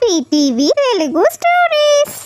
TTV Telugu stories.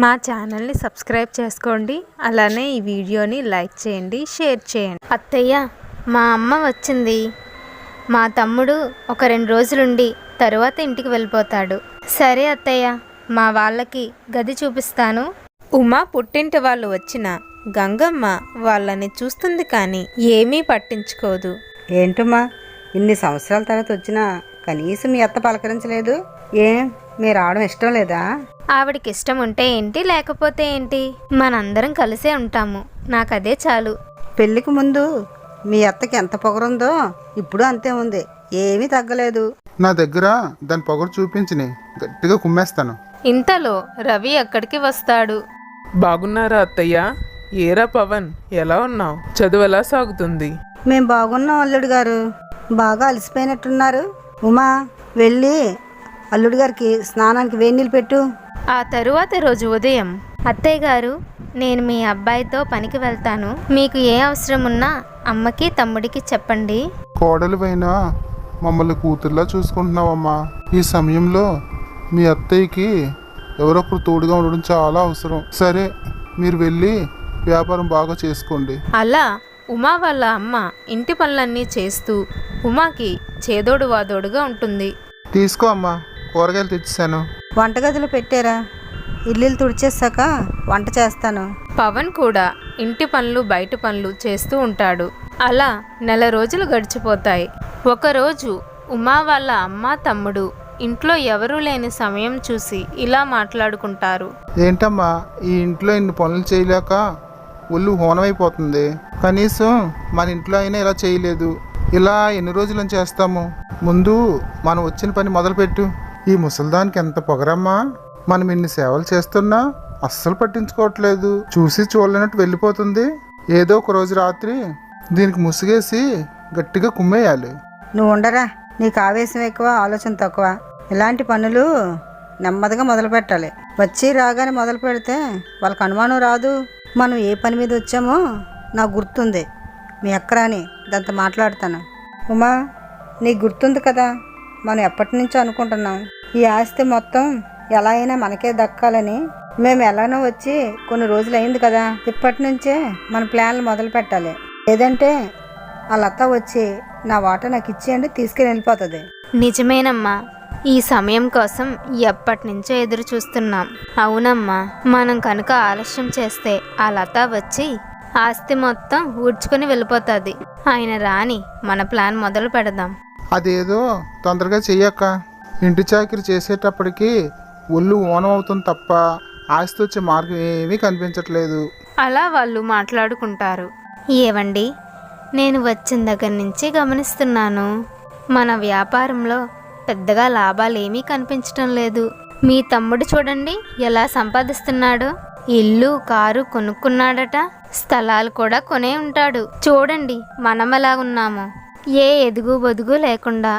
మా ఛానల్ని subscribe చేసుకోండి. అలానే ఈ వీడియోని లైక్ చేయండి, షేర్ చేయండి. అత్తయ్య, మా అమ్మ వచ్చింది. మా తమ్ముడు ఒక 2 రోజులుండి తరువాత ఇంటికి వెళ్ళిపోతాడు. సరే అత్తయ్య, మా వాళ్ళకి గది చూపిస్తాను. ఉమా పుట్టింటి వాళ్ళు వచ్చిన గంగమ్మ వాళ్ళని చూస్తుంది కానీ ఏమీ పట్టించుకోదు. ఏంటమ్మా, ఇన్ని సంవత్సరాల తర్వాత వచ్చినా కనీసం మీ అత్త పలకరించలేదు. మీరు రావడం ఇష్టం లేదా? ఆవిడకి ఇష్టం ఉంటే ఏంటి, లేకపోతే ఏంటి, మనందరం కలిసే ఉంటాము. నాకు అదే చాలు. పెళ్ళికి ముందు మీ అత్తకి ఎంత పొగరుందో ఇప్పుడు అంతే ఉంది, ఏమీ తగ్గలేదు. నా దగ్గర దాని పొగరు చూపించి గట్టిగా కుమ్మేస్తాను. ఇంతలో రవి అక్కడికి వస్తాడు. బాగున్నారా అత్తయ్య? ఏరా పవన్, ఎలా ఉన్నావు? చదువు ఎలా సాగుతుంది? మేం బాగున్నాం అల్లుడు గారు. బాగా అలసిపోయినట్టున్నారు. ఉమా, వెళ్ళి అల్లుడు గారికి స్నానానికి వేడి నీళ్ళు పెట్టు. ఆ తరువాత రోజు ఉదయం, అత్తయ్య గారు, నేను మీ అబ్బాయితో పనికి వెళ్తాను. మీకు ఏ అవసరం ఉన్నా అమ్మకి తమ్ముడికి చెప్పండి. కోడలు పైన మమ్మల్ని కూతుర్లా చూసుకుంటున్నావమ్మా. ఈ సమయంలో మీ అత్తయ్యకి ఎవరొకరు తోడుగా ఉండడం చాలా అవసరం. సరే, మీరు వెళ్ళి వ్యాపారం బాగా చేసుకోండి. అలా ఉమా వాళ్ళ అమ్మ ఇంటి పనులన్నీ చేస్తూ ఉమాకి చేదోడు వాదోడుగా ఉంటుంది. తీసుకో అమ్మా, కూరగాయలు తెచ్చేసాను. వంటగదిలో పెట్టారా? ఇల్లు తుడిచేసాక వంట చేస్తాను. పవన్ కూడా ఇంటి పనులు బయట పనులు చేస్తూ ఉంటాడు. అలా 1 రోజులు గడిచిపోతాయి. ఒకరోజు ఉమా వాళ్ళ అమ్మ తమ్ముడు ఇంట్లో ఎవరూ లేని సమయం చూసి ఇలా మాట్లాడుకుంటారు. ఏంటమ్మా, ఈ ఇంట్లో ఇన్ని పనులు చేయలేక ఒళ్ళు హోనమైపోతుంది. కనీసం మన ఇంట్లో అయినా ఇలా చేయలేదు. ఇలా ఎన్ని రోజులని చేస్తాము? ముందు మనం వచ్చిన పని మొదలుపెట్టు. ఈ ముసలిదానికి ఎంత పొగరమ్మా. మనం ఇన్ని సేవలు చేస్తున్నా అస్సలు పట్టించుకోవట్లేదు. చూసి చూడలేనట్టు వెళ్ళిపోతుంది. ఏదో ఒక రోజు రాత్రి దీనికి ముసుగేసి గట్టిగా కుమ్మేయాలి. నువ్వు ఉండరా, నీకు ఆవేశం ఎక్కువ, ఆలోచన తక్కువ. ఇలాంటి పనులు నెమ్మదిగా మొదలు పెట్టాలి. వచ్చి రాగానే మొదలు పెడితే వాళ్ళకి అనుమానం రాదు. మనం ఏ పని మీద వచ్చామో నాకు గుర్తుంది. మీ అక్కరాని దాంతో మాట్లాడతాను. ఉమా, నీకు గుర్తుంది కదా, మనం ఎప్పటి నుంచో అనుకుంటున్నాం ఈ ఆస్తి మొత్తం ఎలా అయినా మనకే దక్కాలని. మేము ఎలానో వచ్చి కొన్ని రోజులు అయింది కదా, ఇప్పటి నుంచే మన ప్లాన్లు మొదలు పెట్టాలి. లేదంటే ఆ లత వచ్చి నా వాటా నాకు ఇచ్చేయండి తీసుకుని వెళ్ళిపోతుంది. నిజమేనమ్మా, ఈ సమయం కోసం ఎప్పటి నుంచో ఎదురు చూస్తున్నాం. అవునమ్మా, మనం కనుక ఆలస్యం చేస్తే ఆ లత వచ్చి ఆస్తి మొత్తం ఊడ్చుకొని వెళ్ళిపోతుంది. ఆయన రాని మన ప్లాన్ మొదలు పెడదాం. అదేదో తొందరగా చెయ్యక్క. ఇంటి చాకిరి చేసేటప్పటికి ఒళ్ళు ఓనం అవుతుంది తప్ప ఆస్తి వచ్చే మార్గం ఏమీ కనిపించట్లేదు. అలా వాళ్ళు మాట్లాడుకుంటారు. ఏవండి, నేను వచ్చిన దగ్గర నుంచి గమనిస్తున్నాను, మన వ్యాపారంలో పెద్దగా లాభాలేమీ కనిపించటం లేదు. మీ తమ్ముడు చూడండి ఎలా సంపాదిస్తున్నాడు. ఇల్లు కారు కొనుక్కున్నాడట, స్థలాలు కూడా కొనే ఉంటాడు. చూడండి మనం ఎలా ఉన్నాము, ఏ ఎదుగు బొదుగు లేకుండా.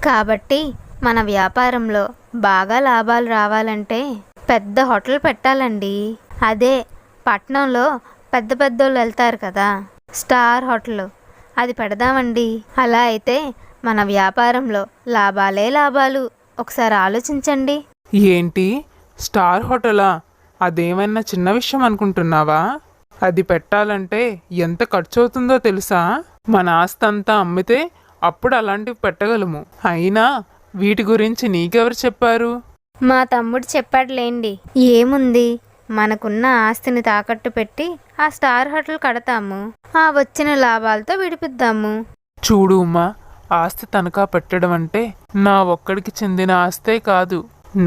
కాబట్టి మన వ్యాపారంలో బాగా లాభాలు రావాలంటే పెద్ద హోటల్ పెట్టాలండి. అదే పట్నంలో పెద్ద పెద్దోళ్ళు వెళ్తారు కదా, స్టార్ హోటల్, అది పెడదామండి. అలా అయితే మన వ్యాపారంలో లాభాలే లాభాలు. ఒకసారి ఆలోచించండి. ఏంటి, స్టార్ హోటలా? అదేమైనా చిన్న విషయం అనుకుంటున్నావా? అది పెట్టాలంటే ఎంత ఖర్చు అవుతుందో తెలుసా? మన ఆస్తి అంతా అమ్మితే అప్పుడు అలాంటివి పెట్టగలము. అయినా వీటి గురించి నీకెవరు చెప్పారు? మా తమ్ముడు చెప్పాడులేండి. ఏముంది, మనకున్న ఆస్తిని తాకట్టు పెట్టి ఆ స్టార్ హోటల్ కడతాము. ఆ వచ్చిన లాభాలతో విడిపిద్దాము. చూడు ఉమా, ఆస్తి తనఖా పెట్టడం అంటే నా ఒక్కడికి చెందిన ఆస్తే కాదు,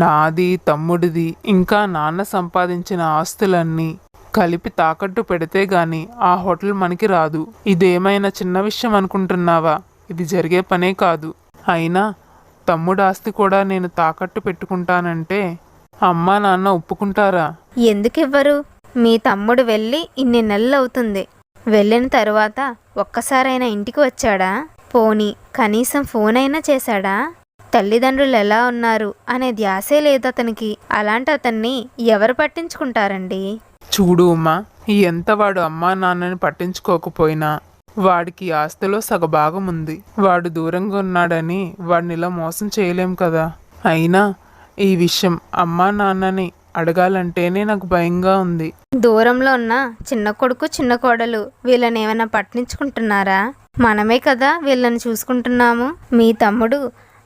నాది, తమ్ముడిది, ఇంకా నాన్న సంపాదించిన ఆస్తులన్నీ కలిపి తాకట్టు పెడితే గాని ఆ హోటల్ మనకి రాదు. ఇదేమైనా చిన్న విషయం అనుకుంటున్నావా? ఇది జరిగే పనే కాదు. అయినా తమ్ముడు ఆస్తి కూడా నేను తాకట్టు పెట్టుకుంటానంటే అమ్మా నాన్న ఒప్పుకుంటారా? ఎందుకు ఇవ్వరు? మీ తమ్ముడు వెళ్ళి ఇన్ని నెలలు అవుతుంది. వెళ్ళిన తరువాత ఒక్కసారైనా ఇంటికి వచ్చాడా? పోనీ కనీసం ఫోన్ అయినా చేశాడా? తల్లిదండ్రులు ఎలా ఉన్నారు అనే ధ్యాసే లేదు అతనికి. అలాంటి అతన్ని ఎవరు పట్టించుకుంటారండి? చూడు ఉమా, ఎంత వాడు అమ్మా నాన్నని పట్టించుకోకపోయినా వాడికి ఆస్తిలో సగభాగం ఉంది. వాడు దూరంగా ఉన్నాడని వాడిని ఇలా మోసం చేయలేం కదా. అయినా ఈ విషయం అమ్మా నాన్నని అడగాలంటేనే నాకు భయంగా ఉంది. దూరంలో ఉన్న చిన్న కొడుకు చిన్న కోడలు వీళ్ళని ఏమైనా పట్టించుకుంటున్నారా? మనమే కదా వీళ్ళని చూసుకుంటున్నాము. మీ తమ్ముడు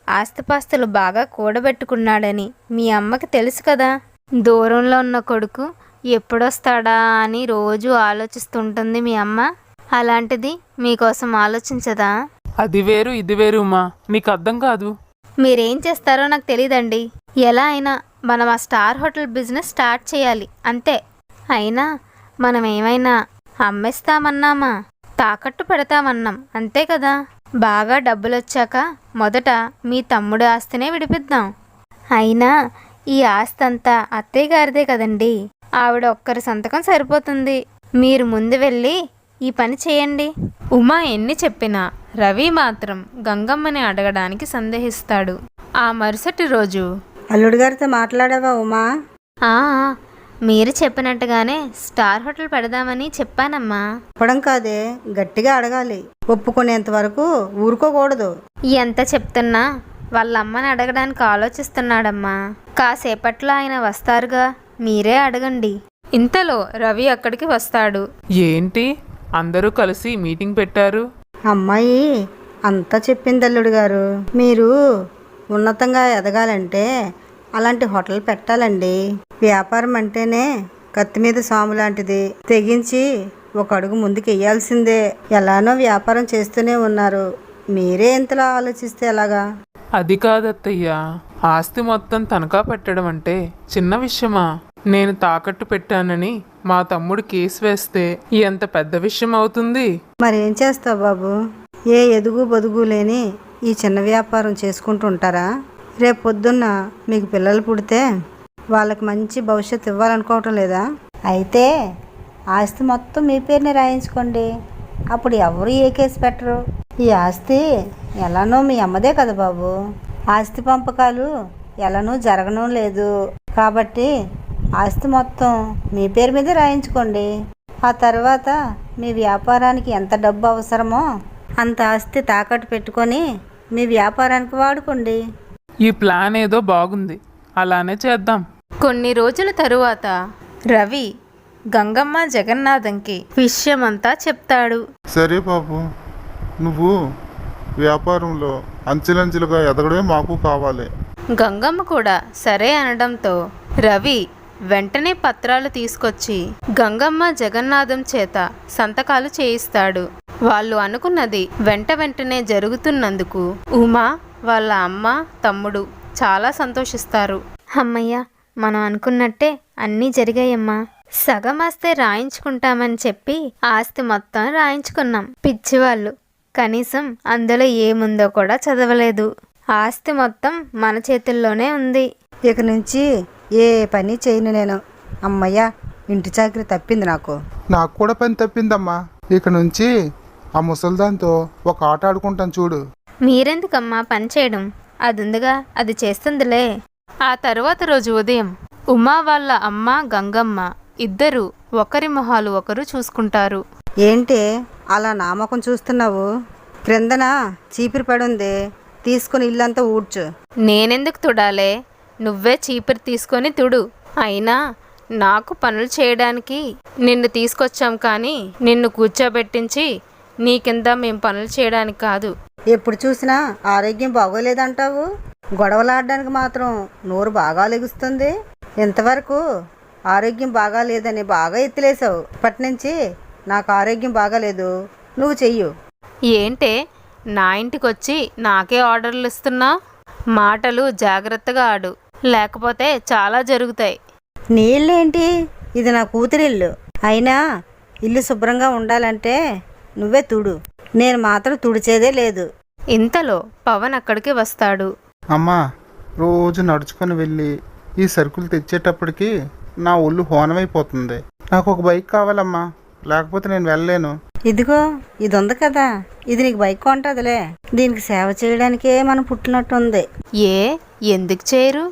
ఆస్తిపాస్తులు బాగా కూడబెట్టుకున్నాడని మీ అమ్మకి తెలుసు కదా. దూరంలో ఉన్న కొడుకు ఎప్పుడొస్తాడా అని రోజు ఆలోచిస్తుంటుంది మీ అమ్మ. అలాంటిది మీకోసం ఆలోచించదా? అది వేరు ఇది వేరు ఉమా, నీకు అర్థం కాదు. మీరేం చేస్తారో నాకు తెలియదండి. ఎలా అయినా మనం ఆ స్టార్ హోటల్ బిజినెస్ స్టార్ట్ చేయాలి అంతే. అయినా మనం ఏమైనా అమ్మేస్తామన్నామా? తాకట్టు పెడతామన్నాం అంతే కదా. బాగా డబ్బులు వచ్చాక మొదట మీ తమ్ముడు ఆస్తినే విడిపిద్దాం. అయినా ఈ ఆస్తి అంతా అత్తయ్య గారిదే కదండి. ఆవిడ ఒక్కరి సంతకం సరిపోతుంది. మీరు ముందు వెళ్ళి ఈ పని చేయండి. ఉమా ఎన్ని చెప్పినా రవి మాత్రం గంగమ్మని అడగడానికి సందేహిస్తాడు. ఆ మరుసటి రోజు అల్లుడు గారితో మాట్లాడావా ఉమా? ఆ మీరు చెప్పినట్టుగానే స్టార్ హోటల్ పెడదామని చెప్పానమ్మా. చెప్పడం కాదే, గట్టిగా అడగాలి. ఒప్పుకునేంత వరకు ఊరుకోకూడదు. ఎంత చెప్తున్నా వాళ్ళ అమ్మని అడగడానికి ఆలోచిస్తున్నాడమ్మా. కాసేపట్లో ఆయన వస్తారుగా, మీరే అడగండి. ఇంతలో రవి అక్కడికి వస్తాడు. ఏంటి అందరూ కలిసి మీటింగ్ పెట్టారు? అమ్మాయి అంతా చెప్పింది అల్లుడు గారు. మీరు ఉన్నతంగా ఎదగాలంటే అలాంటి హోటల్ పెట్టాలండి. వ్యాపారం అంటేనే కత్తి మీద సాము లాంటిది. తెగించి ఒక అడుగు ముందుకు వెయ్యాల్సిందే. ఎలానో వ్యాపారం చేస్తూనే ఉన్నారు. మీరే ఇంతలా ఆలోచిస్తే ఎలాగా? అది కాదత్తయ్య, ఆస్తి మొత్తం తనఖా పెట్టడం అంటే చిన్న విషయమా? నేను తాకట్టు పెట్టానని మా తమ్ముడు కేసు వేస్తే ఎంత పెద్ద విషయం అవుతుంది. మరేం చేస్తావు బాబు? ఏ ఎదుగు బొదుగు లేని ఈ చిన్న వ్యాపారం చేసుకుంటూ ఉంటారా? రేపు పొద్దున్న మీకు పిల్లలు పుడితే వాళ్ళకి మంచి భవిష్యత్తు ఇవ్వాలనుకోవటం లేదా? అయితే ఆస్తి మొత్తం మీ పేరుని రాయించుకోండి. అప్పుడు ఎవరు ఏ కేసు పెట్టరు. ఈ ఆస్తి ఎలానో మీ అమ్మదే కదా బాబు. ఆస్తి పంపకాలు ఎలానూ జరగడం లేదు కాబట్టి ఆస్తి మొత్తం మీ పేరు మీద రాయించుకోండి. ఆ తర్వాత మీ వ్యాపారానికి ఎంత డబ్బు అవసరమో అంత ఆస్తి తాకట్టు పెట్టుకొని మీ వ్యాపారానికి వాడుకోండి. ఈ ప్లాన్ ఏదో బాగుంది, అలానే చేద్దాం. కొన్ని రోజుల తరువాత రవి గంగమ్మ జగన్నాథంకి విషయమంతా చెప్తాడు. సరే బాబు, నువ్వు వ్యాపారంలో అంచెలంచెలుగా ఎదగడమే మాకు కావాలి. గంగమ్మ కూడా సరే అనడంతో రవి వెంటనే పత్రాలు తీసుకొచ్చి గంగమ్మ జగన్నాథం చేత సంతకాలు చేయిస్తాడు. వాళ్ళు అనుకున్నది వెంటనే జరుగుతున్నందుకు ఉమా వాళ్ళ అమ్మ తమ్ముడు చాలా సంతోషిస్తారు. అమ్మయ్య, మనం అనుకున్నట్టే అన్నీ జరిగాయమ్మా. సగం ఆస్తి రాయించుకుంటామని చెప్పి ఆస్తి మొత్తం రాయించుకున్నాం. పిచ్చివాళ్ళు, కనీసం అందులో ఏముందో కూడా చదవలేదు. ఆస్తి మొత్తం మన చేతుల్లోనే ఉంది. ఇక నుంచి ఏ పని చేయను నేను. అమ్మయ్య, ఇంటి చాకరీ తప్పింది నాకు. నాకు కూడా పని తప్పిందమ్మా. ఇక నుంచి ఆ ముసల్దాంతో ఒక ఆట ఆడుకుంటాను చూడు. మీరెందుకమ్మా పని చేయడం? అది ఉందిగా, అది చేస్తుందిలే. ఆ తరువాత రోజు ఉదయం ఉమా వాళ్ళ అమ్మ గంగమ్మ ఇద్దరు ఒకరి మొహాలు ఒకరు చూసుకుంటారు. ఏంటి అలా నామకం చూస్తున్నావు? క్రిందన చీపిరి పడుంది, తీసుకుని ఇల్లంతా ఊడ్చు. నేనెందుకు తుడాలే? నువ్వే చీపిరి తీసుకొని తుడు. అయినా నాకు పనులు చేయడానికి నిన్ను తీసుకొచ్చాం కానీ నిన్ను కూర్చోబెట్టించి నీ కింద మేం పనులు చేయడానికి కాదు. ఎప్పుడు చూసినా ఆరోగ్యం బాగోలేదంటావు. గొడవలాడడానికి మాత్రం నోరు బాగా లెగుస్తుంది. ఇంతవరకు ఆరోగ్యం బాగాలేదని బాగా ఎత్తిలేసావు. ఇప్పటి నుంచి నాకు ఆరోగ్యం బాగాలేదు, నువ్వు చెయ్యు. ఏంటే నా ఇంటికొచ్చి నాకే ఆర్డర్లు ఇస్తున్నావు? మాటలు జాగ్రత్తగా ఆడు, లేకపోతే చాలా జరుగుతాయి. నీళ్ళేంటి? ఇది నా కూతురిల్లు. అయినా ఇల్లు శుభ్రంగా ఉండాలంటే నువ్వే తుడు. నేను మాత్రం తుడిచేదే లేదు. ఇంతలో పవన్ అక్కడికి వస్తాడు. అమ్మా, రోజు నడుచుకొని వెళ్ళి ఈ సరుకులు తెచ్చేటప్పటికి నా ఒళ్ళు హోనమైపోతుంది. నాకు ఒక బైక్ కావాలమ్మా, లేకపోతే నేను వెళ్ళలేను. ఇదిగో ఇది ఉంది కదా, ఇది నీకు బైక్ కొంటదిలే. దీనికి సేవ చేయడానికే మనం పుట్టినట్టుంది. ఎందుకు చేయరు?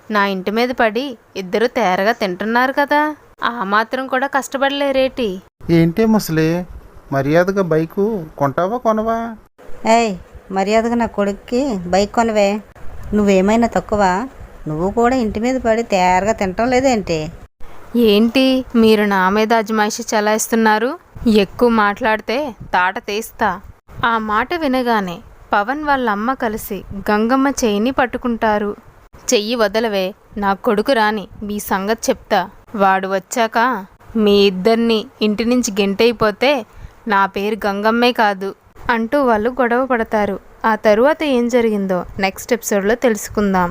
నా ఇంటి మీద పడి ఇద్దరు తేరగా తింటున్నారు కదా, ఆ మాత్రం కూడా కష్టపడలేరేటి? ఏంటి ముసలి, మర్యాదగా బైకు కొంటావా కొనవా? ఏయ్, మర్యాదగా నా కొడుక్కి బైక్ కొనవే. నువ్వేమైనా తక్కువ? నువ్వు కూడా ఇంటి మీద పడి తేరగా తినటం లేదేంటి? ఏంటి మీరు నా మీద అజమాయిషి చలాయిస్తున్నారు? ఎక్కువ మాట్లాడితే తాట తీస్తా. ఆ మాట వినగానే పవన్ వాళ్ళ అమ్మ కలిసి గంగమ్మ చెయ్యిని పట్టుకుంటారు. చెయ్యి వదలవే, నా కొడుకు రాని మీ సంగతి చెప్తా. వాడు వచ్చాక మీ ఇద్దరిని ఇంటి నుంచి గెంటైపోతే నా పేరు గంగమ్మే కాదు అంటూ వాళ్ళు గొడవ పడతారు. ఆ తరువాత ఏం జరిగిందో నెక్స్ట్ ఎపిసోడ్లో తెలుసుకుందాం.